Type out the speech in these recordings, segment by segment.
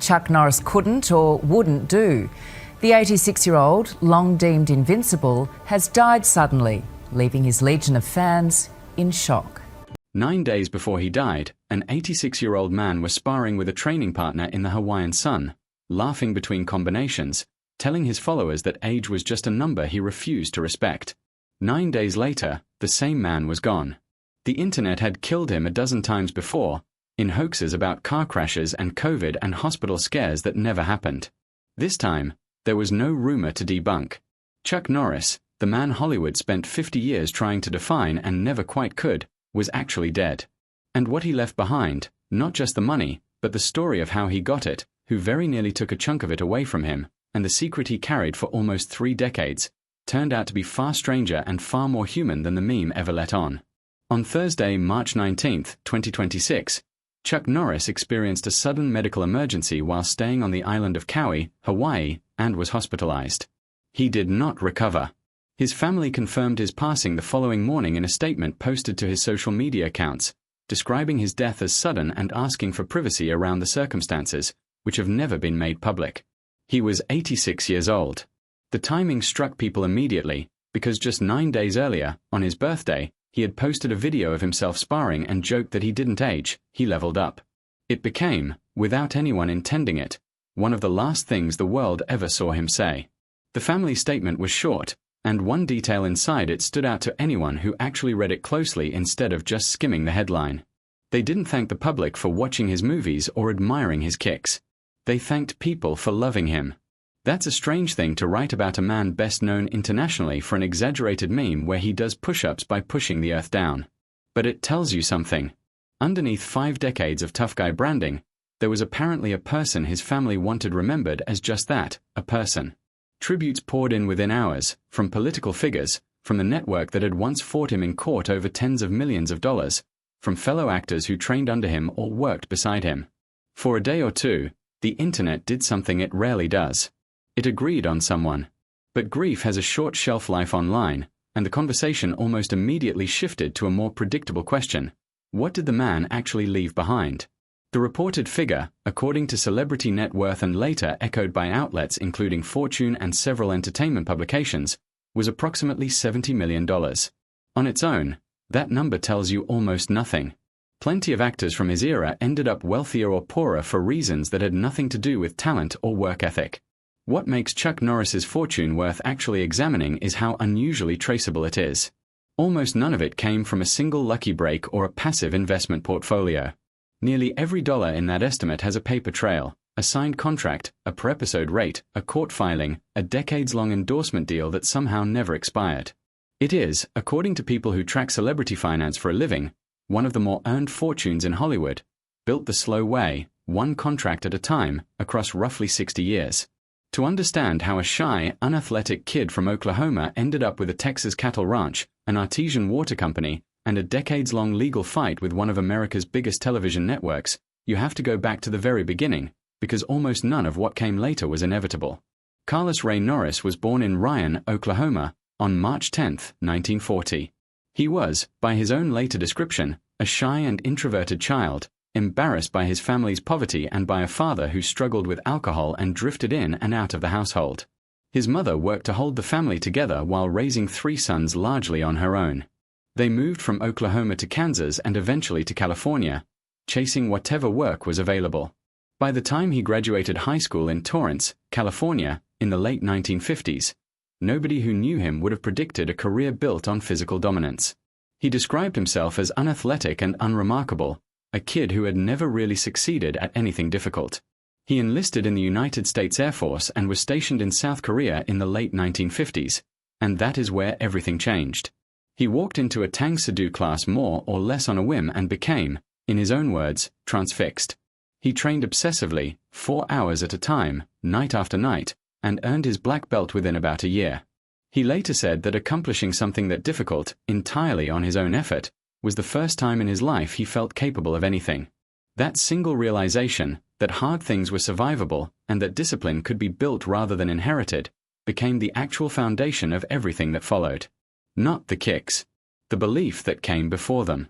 Chuck Norris couldn't or wouldn't do. The 86-year-old, long deemed invincible, has died suddenly, leaving his legion of fans in shock. 9 days before he died, an 86-year-old man was sparring with a training partner in the Hawaiian sun, laughing between combinations, telling his followers that age was just a number he refused to respect. 9 days later, the same man was gone. The internet had killed him a dozen times before, in hoaxes about car crashes and COVID and hospital scares that never happened. This time, there was no rumor to debunk. Chuck Norris, the man Hollywood spent 50 years trying to define and never quite could, was actually dead. And what he left behind, not just the money, but the story of how he got it, who very nearly took a chunk of it away from him, and the secret he carried for almost 3 decades, turned out to be far stranger and far more human than the meme ever let on. On Thursday, March 19, 2026, Chuck Norris experienced a sudden medical emergency while staying on the island of Kauai, Hawaii, and was hospitalized. He did not recover. His family confirmed his passing the following morning in a statement posted to his social media accounts, describing his death as sudden and asking for privacy around the circumstances, which have never been made public. He was 86 years old. The timing struck people immediately, because just 9 days earlier, on his birthday, he had posted a video of himself sparring and joked that he didn't age, he leveled up. It became, without anyone intending it, one of the last things the world ever saw him say. The family statement was short, and one detail inside it stood out to anyone who actually read it closely instead of just skimming the headline. They didn't thank the public for watching his movies or admiring his kicks. They thanked people for loving him. That's a strange thing to write about a man best known internationally for an exaggerated meme where he does push-ups by pushing the earth down. But it tells you something. Underneath 5 decades of tough guy branding, there was apparently a person his family wanted remembered as just that, a person. Tributes poured in within hours, from political figures, from the network that had once fought him in court over tens of millions of dollars, from fellow actors who trained under him or worked beside him. For a day or two, the internet did something it rarely does. It agreed on someone. But grief has a short shelf life online, and the conversation almost immediately shifted to a more predictable question. What did the man actually leave behind? The reported figure, according to Celebrity Net Worth and later echoed by outlets including Fortune and several entertainment publications, was approximately $70 million. On its own, that number tells you almost nothing. Plenty of actors from his era ended up wealthier or poorer for reasons that had nothing to do with talent or work ethic. What makes Chuck Norris's fortune worth actually examining is how unusually traceable it is. Almost none of it came from a single lucky break or a passive investment portfolio. Nearly every dollar in that estimate has a paper trail, a signed contract, a per-episode rate, a court filing, a decades-long endorsement deal that somehow never expired. It is, according to people who track celebrity finance for a living, one of the more earned fortunes in Hollywood, built the slow way, one contract at a time, across roughly 60 years. To understand how a shy, unathletic kid from Oklahoma ended up with a Texas cattle ranch, an artesian water company, and a decades-long legal fight with one of America's biggest television networks, you have to go back to the very beginning, because almost none of what came later was inevitable. Carlos Ray Norris was born in Ryan, Oklahoma, on March 10, 1940. He was, by his own later description, a shy and introverted child, embarrassed by his family's poverty and by a father who struggled with alcohol and drifted in and out of the household. His mother worked to hold the family together while raising 3 sons largely on her own. They moved from Oklahoma to Kansas and eventually to California, chasing whatever work was available. By the time he graduated high school in Torrance, California, in the late 1950s, nobody who knew him would have predicted a career built on physical dominance. He described himself as unathletic and unremarkable, a kid who had never really succeeded at anything difficult. He enlisted in the United States Air Force and was stationed in South Korea in the late 1950s, and that is where everything changed. He walked into a Tang Soo class more or less on a whim and became, in his own words, transfixed. He trained obsessively, 4 hours at a time, night after night, and earned his black belt within about a year. He later said that accomplishing something that difficult, entirely on his own effort, was the first time in his life he felt capable of anything. That single realization, that hard things were survivable and that discipline could be built rather than inherited, became the actual foundation of everything that followed. Not the kicks. The belief that came before them.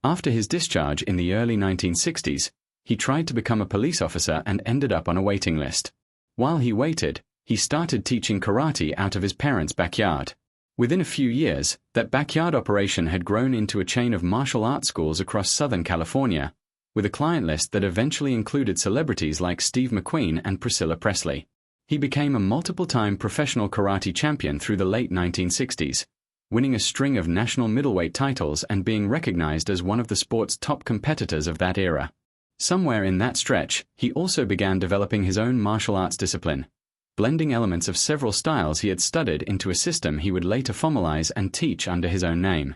After his discharge in the early 1960s, He tried to become a police officer and ended up on a waiting list. While he waited, he started teaching karate out of his parents' backyard. Within a few years, that backyard operation had grown into a chain of martial arts schools across Southern California, with a client list that eventually included celebrities like Steve McQueen and Priscilla Presley. He became a multiple-time professional karate champion through the late 1960s, winning a string of national middleweight titles and being recognized as one of the sport's top competitors of that era. Somewhere in that stretch, he also began developing his own martial arts discipline, blending elements of several styles he had studied into a system he would later formalize and teach under his own name.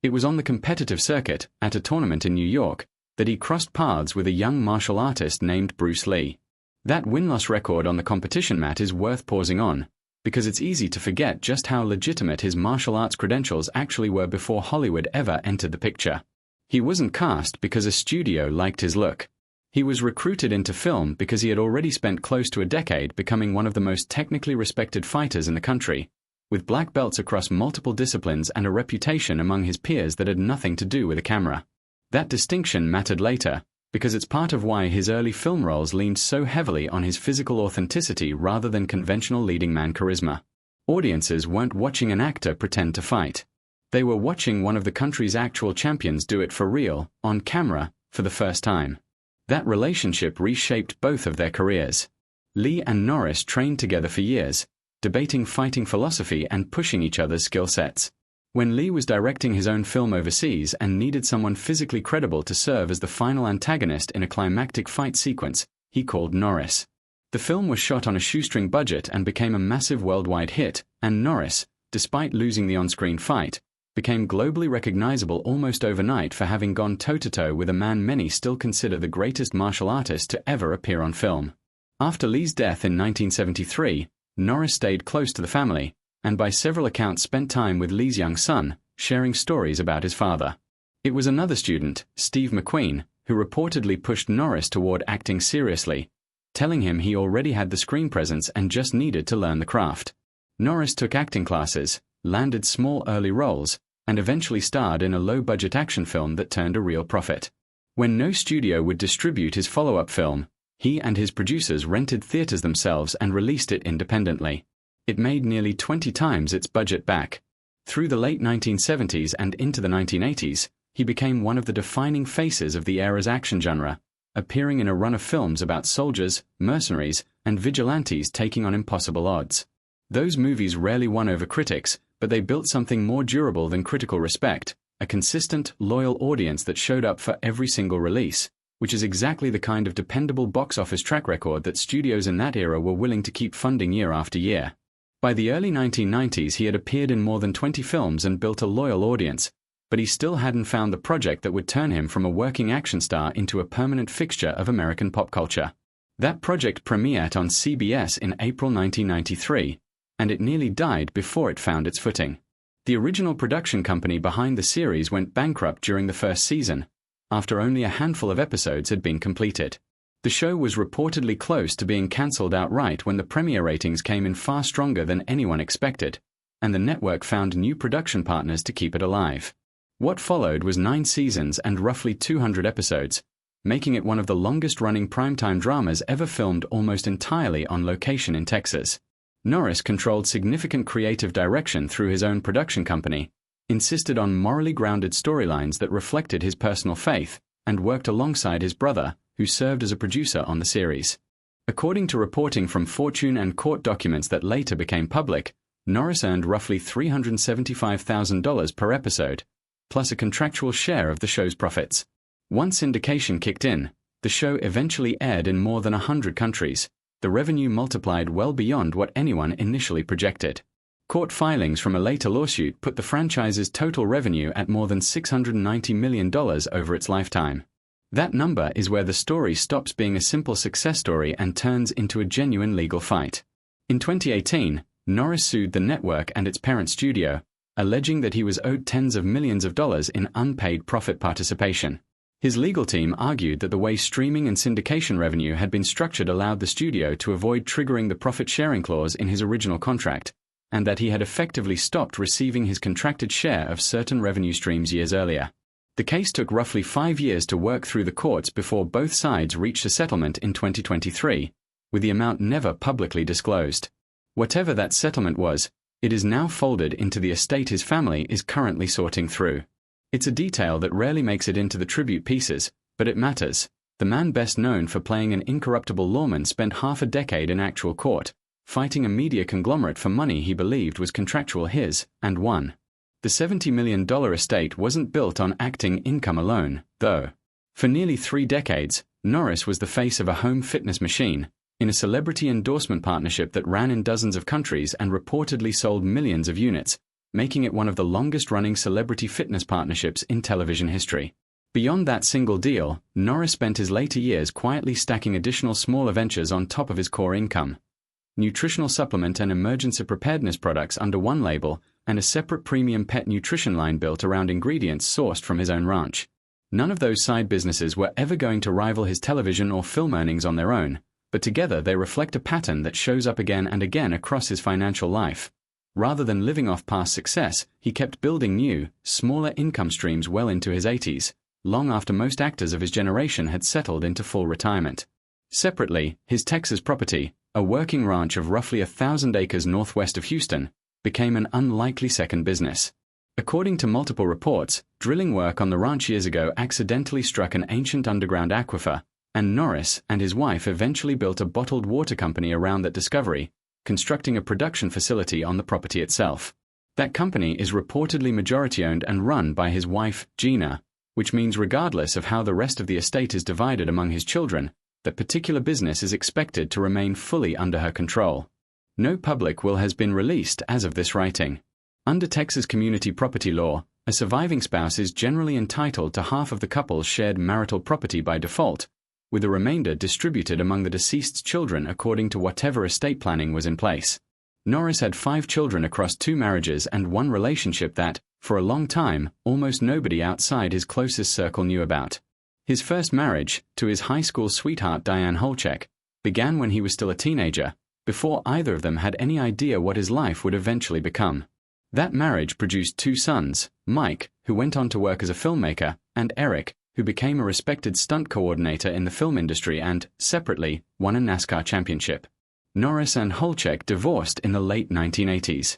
It was on the competitive circuit, at a tournament in New York, that he crossed paths with a young martial artist named Bruce Lee. That win-loss record on the competition mat is worth pausing on, because it's easy to forget just how legitimate his martial arts credentials actually were before Hollywood ever entered the picture. He wasn't cast because a studio liked his look. He was recruited into film because he had already spent close to a decade becoming one of the most technically respected fighters in the country, with black belts across multiple disciplines and a reputation among his peers that had nothing to do with a camera. That distinction mattered later, because it's part of why his early film roles leaned so heavily on his physical authenticity rather than conventional leading man charisma. Audiences weren't watching an actor pretend to fight. They were watching one of the country's actual champions do it for real, on camera, for the first time. That relationship reshaped both of their careers. Lee and Norris trained together for years, debating fighting philosophy and pushing each other's skill sets. When Lee was directing his own film overseas and needed someone physically credible to serve as the final antagonist in a climactic fight sequence, he called Norris. The film was shot on a shoestring budget and became a massive worldwide hit, and Norris, despite losing the on-screen fight, became globally recognizable almost overnight for having gone toe-to-toe with a man many still consider the greatest martial artist to ever appear on film. After Lee's death in 1973, Norris stayed close to the family, and by several accounts spent time with Lee's young son, sharing stories about his father. It was another student, Steve McQueen, who reportedly pushed Norris toward acting seriously, telling him he already had the screen presence and just needed to learn the craft. Norris took acting classes, landed small early roles, and eventually starred in a low-budget action film that turned a real profit. When no studio would distribute his follow-up film, he and his producers rented theaters themselves and released it independently. It made nearly 20 times its budget back. Through the late 1970s and into the 1980s, he became one of the defining faces of the era's action genre, appearing in a run of films about soldiers, mercenaries, and vigilantes taking on impossible odds. Those movies rarely won over critics, but they built something more durable than critical respect, a consistent, loyal audience that showed up for every single release, which is exactly the kind of dependable box office track record that studios in that era were willing to keep funding year after year. By the early 1990s, he had appeared in more than 20 films and built a loyal audience, but he still hadn't found the project that would turn him from a working action star into a permanent fixture of American pop culture. That project premiered on CBS in April 1993, and it nearly died before it found its footing. The original production company behind the series went bankrupt during the first season, after only a handful of episodes had been completed. The show was reportedly close to being cancelled outright when the premiere ratings came in far stronger than anyone expected, and the network found new production partners to keep it alive. What followed was 9 seasons and roughly 200 episodes, making it one of the longest-running primetime dramas ever filmed almost entirely on location in Texas. Norris controlled significant creative direction through his own production company, insisted on morally grounded storylines that reflected his personal faith, and worked alongside his brother, who served as a producer on the series. According to reporting from Fortune and court documents that later became public, Norris earned roughly $375,000 per episode, plus a contractual share of the show's profits. Once syndication kicked in, the show eventually aired in more than 100 countries. The revenue multiplied well beyond what anyone initially projected. Court filings from a later lawsuit put the franchise's total revenue at more than $690 million over its lifetime. That number is where the story stops being a simple success story and turns into a genuine legal fight. In 2018, Norris sued the network and its parent studio, alleging that he was owed tens of millions of dollars in unpaid profit participation. His legal team argued that the way streaming and syndication revenue had been structured allowed the studio to avoid triggering the profit-sharing clause in his original contract, and that he had effectively stopped receiving his contracted share of certain revenue streams years earlier. The case took roughly 5 years to work through the courts before both sides reached a settlement in 2023, with the amount never publicly disclosed. Whatever that settlement was, it is now folded into the estate his family is currently sorting through. It's a detail that rarely makes it into the tribute pieces, but it matters. The man best known for playing an incorruptible lawman spent half a decade in actual court, fighting a media conglomerate for money he believed was contractual his, and won. The $70 million estate wasn't built on acting income alone, though. For nearly 3 decades, Norris was the face of a home fitness machine, in a celebrity endorsement partnership that ran in dozens of countries and reportedly sold millions of units, making it one of the longest-running celebrity fitness partnerships in television history. Beyond that single deal, Norris spent his later years quietly stacking additional smaller ventures on top of his core income. Nutritional supplement and emergency preparedness products under one label, and a separate premium pet nutrition line built around ingredients sourced from his own ranch. None of those side businesses were ever going to rival his television or film earnings on their own, but together they reflect a pattern that shows up again and again across his financial life. Rather than living off past success, he kept building new, smaller income streams well into his 80s, long after most actors of his generation had settled into full retirement. Separately, his Texas property, a working ranch of roughly 1,000 acres northwest of Houston, became an unlikely second business. According to multiple reports, drilling work on the ranch years ago accidentally struck an ancient underground aquifer, and Norris and his wife eventually built a bottled water company around that discovery, constructing a production facility on the property itself. That company is reportedly majority-owned and run by his wife, Gina, which means regardless of how the rest of the estate is divided among his children, that particular business is expected to remain fully under her control. No public will has been released as of this writing. Under Texas community property law, a surviving spouse is generally entitled to half of the couple's shared marital property by default, with the remainder distributed among the deceased's children according to whatever estate planning was in place. Norris had 5 children across 2 marriages and one relationship that, for a long time, almost nobody outside his closest circle knew about. His first marriage, to his high school sweetheart Diane Holchek, began when he was still a teenager, before either of them had any idea what his life would eventually become. That marriage produced 2 sons, Mike, who went on to work as a filmmaker, and Eric, who became a respected stunt coordinator in the film industry and, separately, won a NASCAR championship. Norris and Holchek divorced in the late 1980s.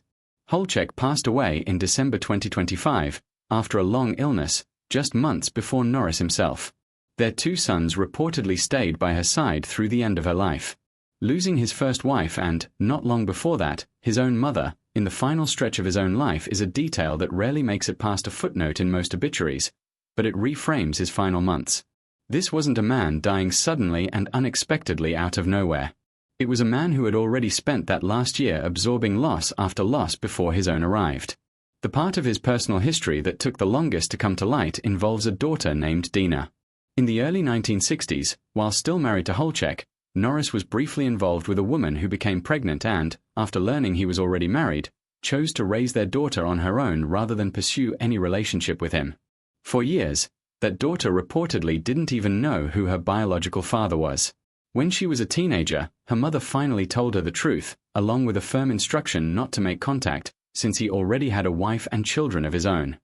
Holchek passed away in December 2025, after a long illness, just months before Norris himself. Their 2 sons reportedly stayed by her side through the end of her life. Losing his first wife and, not long before that, his own mother, in the final stretch of his own life is a detail that rarely makes it past a footnote in most obituaries, but it reframes his final months. This wasn't a man dying suddenly and unexpectedly out of nowhere. It was a man who had already spent that last year absorbing loss after loss before his own arrived. The part of his personal history that took the longest to come to light involves a daughter named Dina. In the early 1960s, while still married to Holchek, Norris was briefly involved with a woman who became pregnant and, after learning he was already married, chose to raise their daughter on her own rather than pursue any relationship with him. For years, that daughter reportedly didn't even know who her biological father was. When she was a teenager, her mother finally told her the truth, along with a firm instruction not to make contact, since he already had a wife and children of his own.